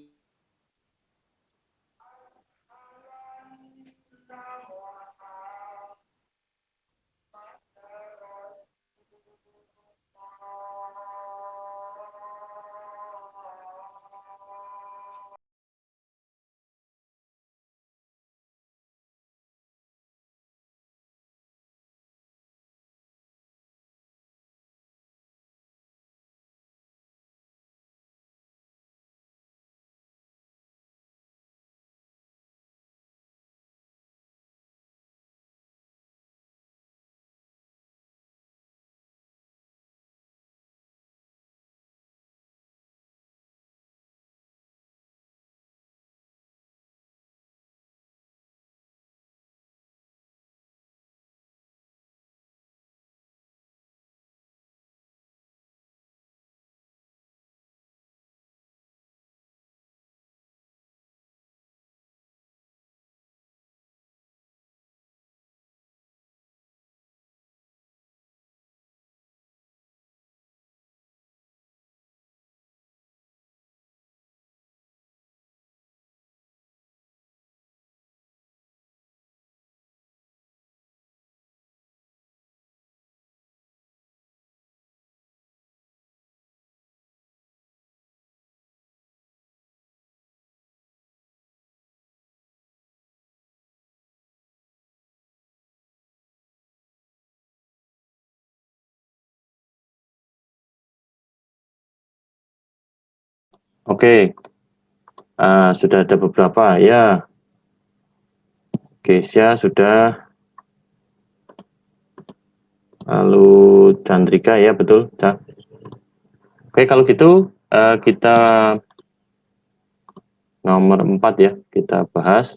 Oke, sudah ada beberapa ya. Kesia sudah, lalu Chandrika ya betul. Oke, kalau gitu kita nomor 4 ya, kita bahas.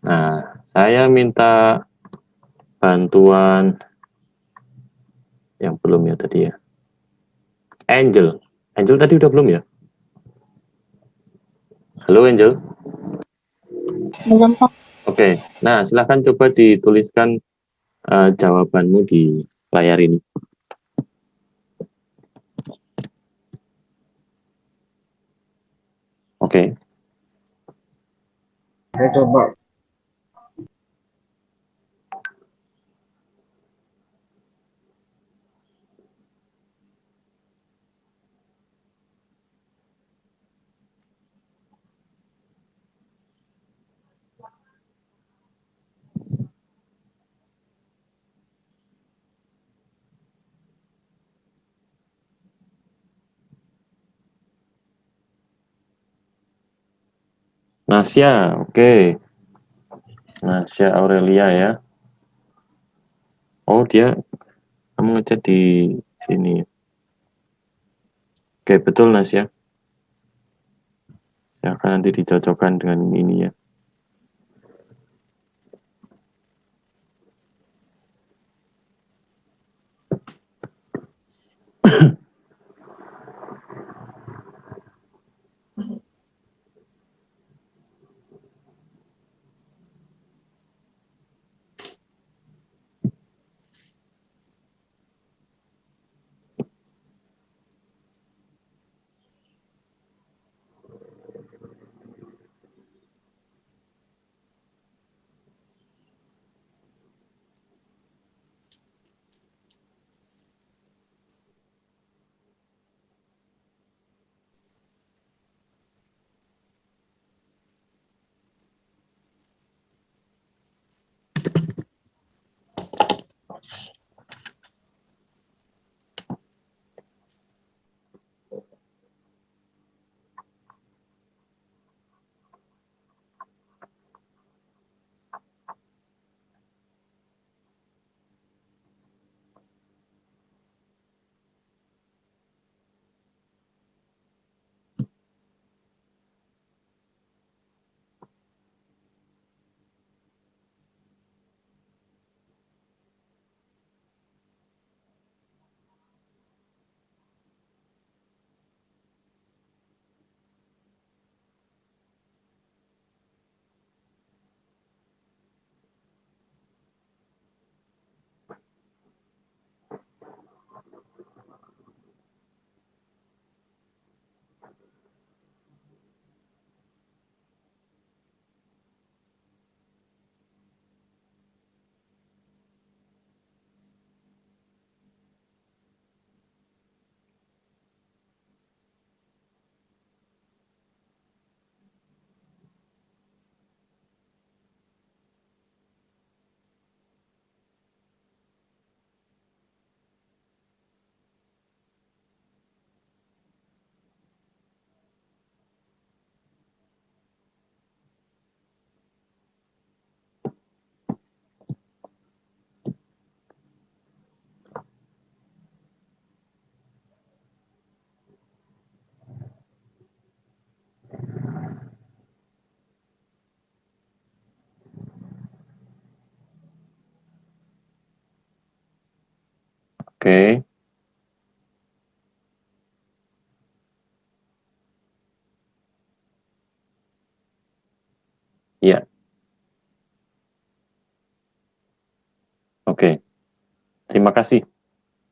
Nah, saya minta bantuan yang belum ya tadi ya. Angel. Angel tadi udah belum ya? Halo Angel. Belum, Pak. Oke, nah silahkan coba dituliskan jawabanmu di layar ini. Oke. Saya coba. Nasya, oke. Nasya Aurelia ya. Oh, dia kamu ngechat di sini. Oke, betul Nas ya. Ya akan nanti dicocokkan dengan ini ya. Oke. Iya. Oke. Terima kasih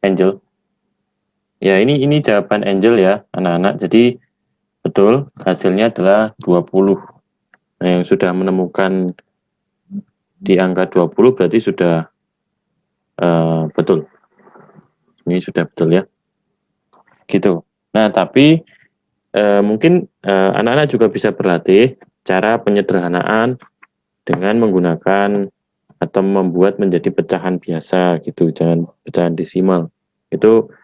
Angel. Ya, ini jawaban Angel ya, anak-anak. Jadi betul hasilnya adalah 20. Nah, yang sudah menemukan di angka 20 berarti sudah betul. Ini sudah betul ya. Gitu. Nah, tapi mungkin anak-anak juga bisa berlatih cara penyederhanaan dengan menggunakan atau membuat menjadi pecahan biasa gitu, jangan pecahan desimal. Itu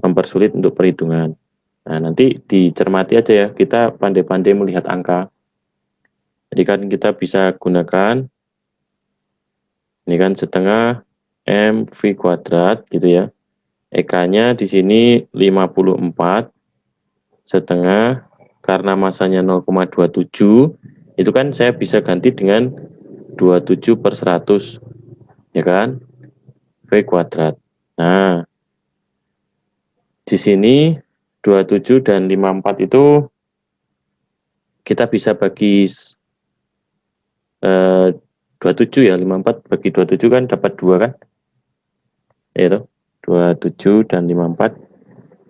mempersulit untuk perhitungan. Nah, nanti dicermati aja ya, kita pandai-pandai melihat angka. Jadi kan kita bisa gunakan ini kan setengah M V kuadrat gitu ya. EK-nya di sini 54 setengah karena masanya 0,27 itu kan saya bisa ganti dengan 27/100 ya kan V kuadrat. Nah, di sini 27 dan 54 itu kita bisa bagi 27 ya, 54 bagi 27 kan dapat 2 kan? Ya itu. 27 dan 54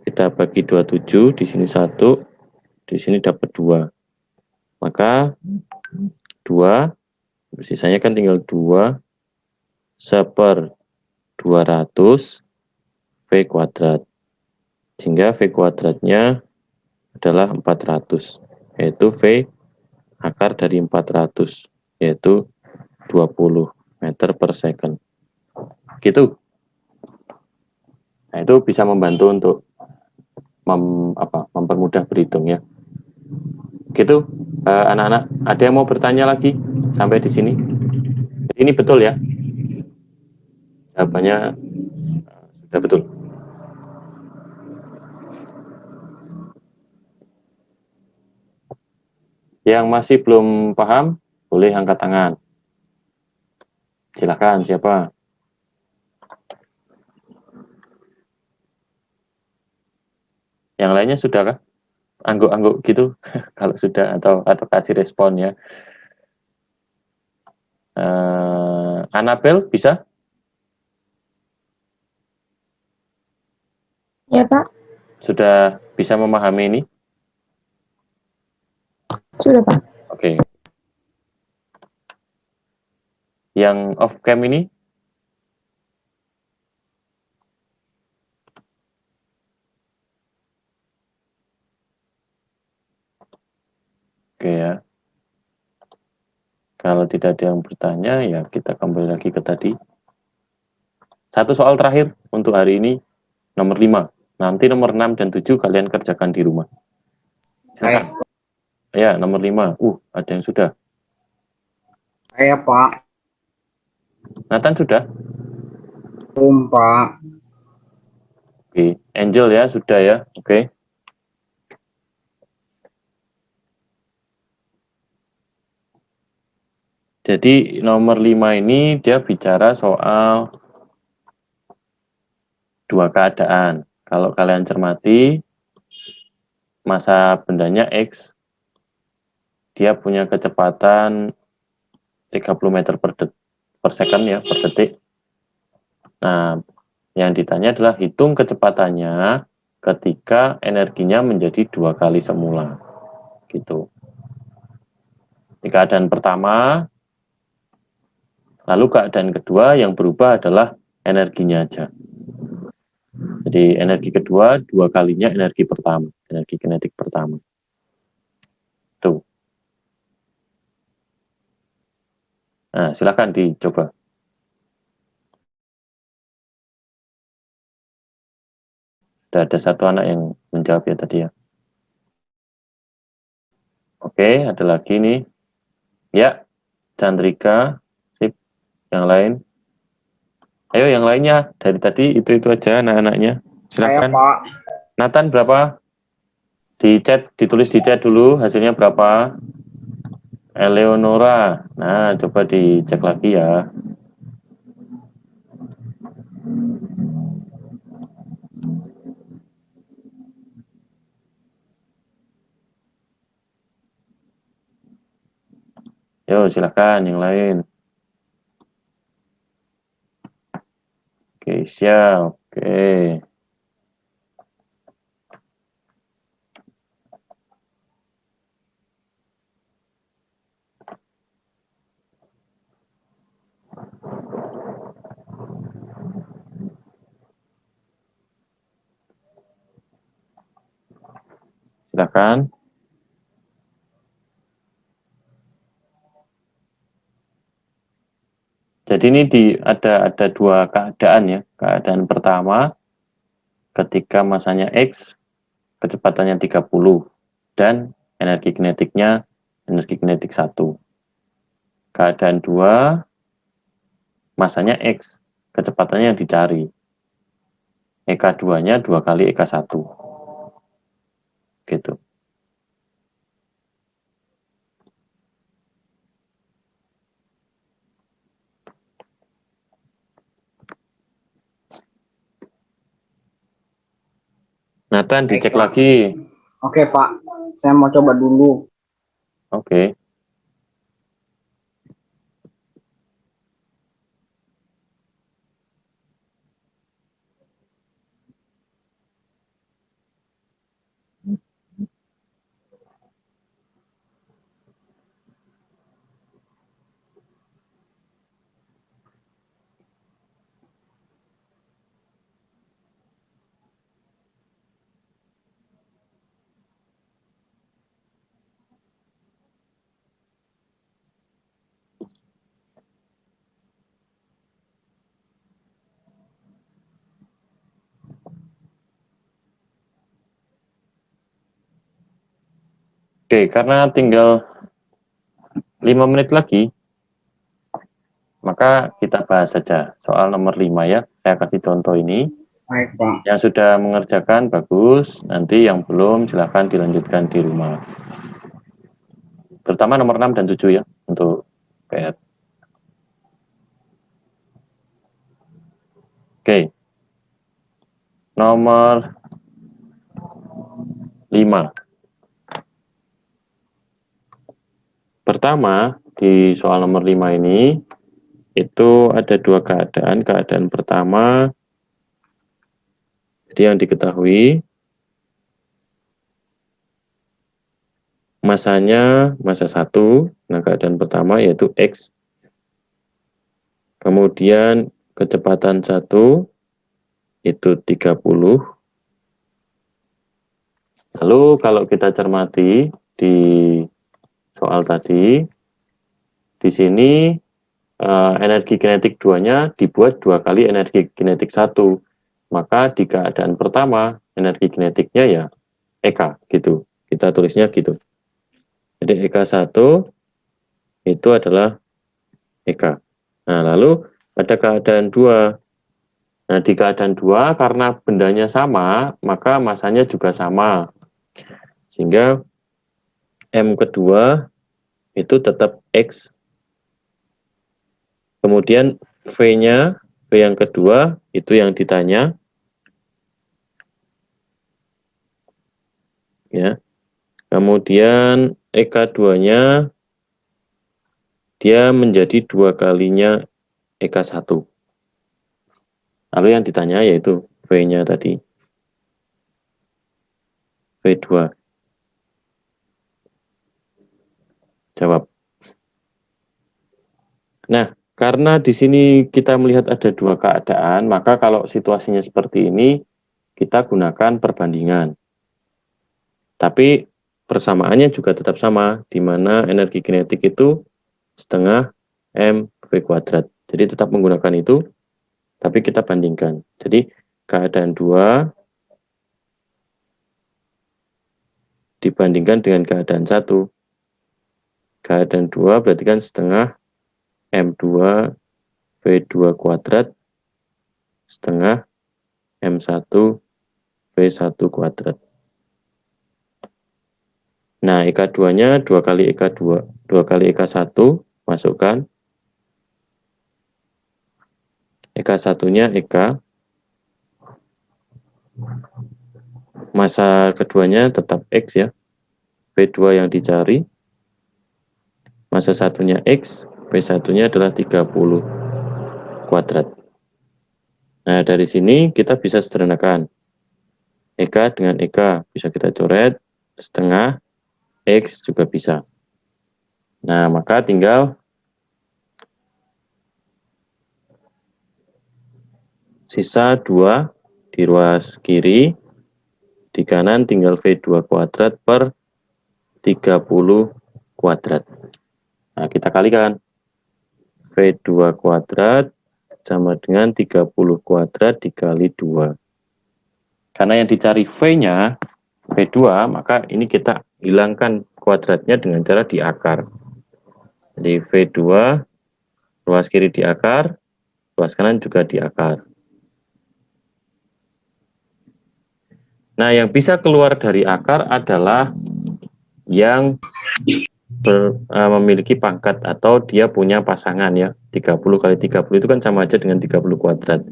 kita bagi 27, di sini 1, di sini dapat 2. Maka 2, sisanya kan tinggal 2 1/200 V kuadrat. Sehingga V kuadratnya adalah 400, yaitu V akar dari 400, yaitu 20 meter per second. Gitu. Nah, itu bisa membantu untuk mempermudah berhitung ya. Gitu, anak-anak. Ada yang mau bertanya lagi sampai di sini? Ini betul ya? Jawabannya sudah betul. Yang masih belum paham, boleh angkat tangan. Silakan, siapa? Yang lainnya sudah kah? Angguk-angguk gitu, kalau sudah atau kasih respon ya. Anabel bisa? Ya, Pak. Sudah bisa memahami ini? Sudah, Pak. Oke. Yang off cam ini? Oke ya. Kalau tidak ada yang bertanya, ya kita kembali lagi ke tadi. Satu soal terakhir untuk hari ini, nomor 5. Nanti nomor 6 dan 7 kalian kerjakan di rumah. Silakan. Ya, nomor 5. Ada yang sudah. Saya Pak. Nathan sudah? Pak. Oke. Angel ya, sudah ya. Oke. Jadi nomor 5 ini dia bicara soal dua keadaan. Kalau kalian cermati, masa bendanya X, dia punya kecepatan 30 meter per second ya, per detik. Nah, yang ditanya adalah hitung kecepatannya ketika energinya menjadi 2 kali semula. Gitu. Di keadaan pertama, lalu keadaan kedua yang berubah adalah energinya aja. Jadi energi kedua 2 kalinya energi pertama, energi kinetik pertama. Tuh. Nah, silakan dicoba. Sudah ada satu anak yang menjawab ya tadi ya. Oke, ada lagi nih. Ya, Chandrika, sip. Yang lain. Ayo yang lainnya, dari tadi itu aja anak-anaknya. Saya Silakan. Pak. Nathan berapa? Di chat, ditulis di chat dulu hasilnya berapa. Eleonora. Nah, coba dicek lagi ya. Yo, silakan yang lain. Oke, siap. Oke. Silakan. Jadi ini ada dua keadaan ya. Keadaan pertama ketika masanya X, kecepatannya 30 dan energi kinetiknya energi kinetik 1. Keadaan 2, masanya X, kecepatannya yang dicari. EK2-nya 2 kali EK1. Gitu. Nathan, dicek lagi. Oke Pak, saya mau coba dulu. Oke. Oke, karena tinggal 5 menit lagi, maka maka kita bahas saja soal nomor 5 ya. Saya kasih contoh ini. Baik, Pak. Yang sudah mengerjakan bagus, nanti yang belum silahkan dilanjutkan di rumah. Terutama nomor 6 dan 7 ya untuk PR. Oke. Nomor 5. Pertama, di soal nomor 5 ini, itu ada dua keadaan. Keadaan pertama, jadi yang diketahui, masanya masa 1, nah keadaan pertama yaitu X. Kemudian kecepatan 1, itu 30. Lalu kalau kita cermati di soal tadi, di sini energi kinetik 2-nya dibuat 2 kali energi kinetik 1. Maka di keadaan pertama, energi kinetiknya ya EK gitu. Kita tulisnya gitu. Jadi EK 1 itu adalah EK. Nah, lalu pada keadaan 2. Nah, di keadaan 2 karena bendanya sama, maka masanya juga sama. Sehingga M kedua itu tetap X. Kemudian V-nya, V yang kedua, itu yang ditanya. Ya. Kemudian EK2-nya, dia menjadi 2 kalinya EK1. Lalu yang ditanya yaitu V-nya tadi. V2. Jawab. Nah, karena di sini kita melihat ada 2 keadaan, maka kalau situasinya seperti ini, kita gunakan perbandingan. Tapi persamaannya juga tetap sama, di mana energi kinetik itu setengah mv kuadrat. Jadi tetap menggunakan itu, tapi kita bandingkan. Jadi keadaan 2 dibandingkan dengan keadaan 1. Keadaan 2 berarti kan setengah M2 V2 kuadrat setengah M1 V1 kuadrat. Nah, EK2-nya 2 kali EK2, 2 kali EK1, masukkan. EK1-nya EK. Masa keduanya tetap X ya. V2 yang dicari. Masa satunya X, V1-nya adalah 30 kuadrat. Nah, dari sini kita bisa sederhanakan. EK dengan EK bisa kita coret, setengah X juga bisa. Nah, maka tinggal sisa 2 di ruas kiri, di kanan tinggal V2 kuadrat per 30 kuadrat. Nah, kita kalikan. V2 kuadrat sama dengan 30 kuadrat dikali 2. Karena yang dicari V-nya, V2, maka ini kita hilangkan kuadratnya dengan cara diakar. Jadi V2, ruas kiri diakar, ruas kanan juga diakar. Nah, yang bisa keluar dari akar adalah yang memiliki pangkat atau dia punya pasangan ya. 30 kali 30 itu kan sama aja dengan 30 kuadrat.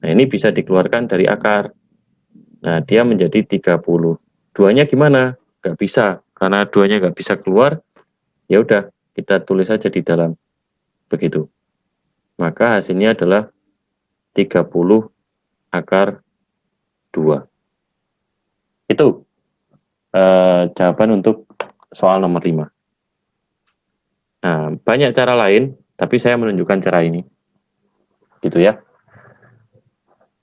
Nah, ini bisa dikeluarkan dari akar. Nah, dia menjadi 30. Duanya gimana? Nggak bisa. Karena duanya nggak bisa keluar, ya udah kita tulis saja di dalam. Begitu. Maka hasilnya adalah 30 akar 2. Itu jawaban untuk soal nomor 5. Nah, banyak cara lain, tapi saya menunjukkan cara ini. Gitu ya.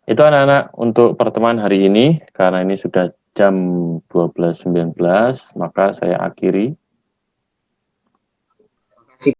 Itu anak-anak untuk pertemuan hari ini, karena ini sudah jam 12.19, maka saya akhiri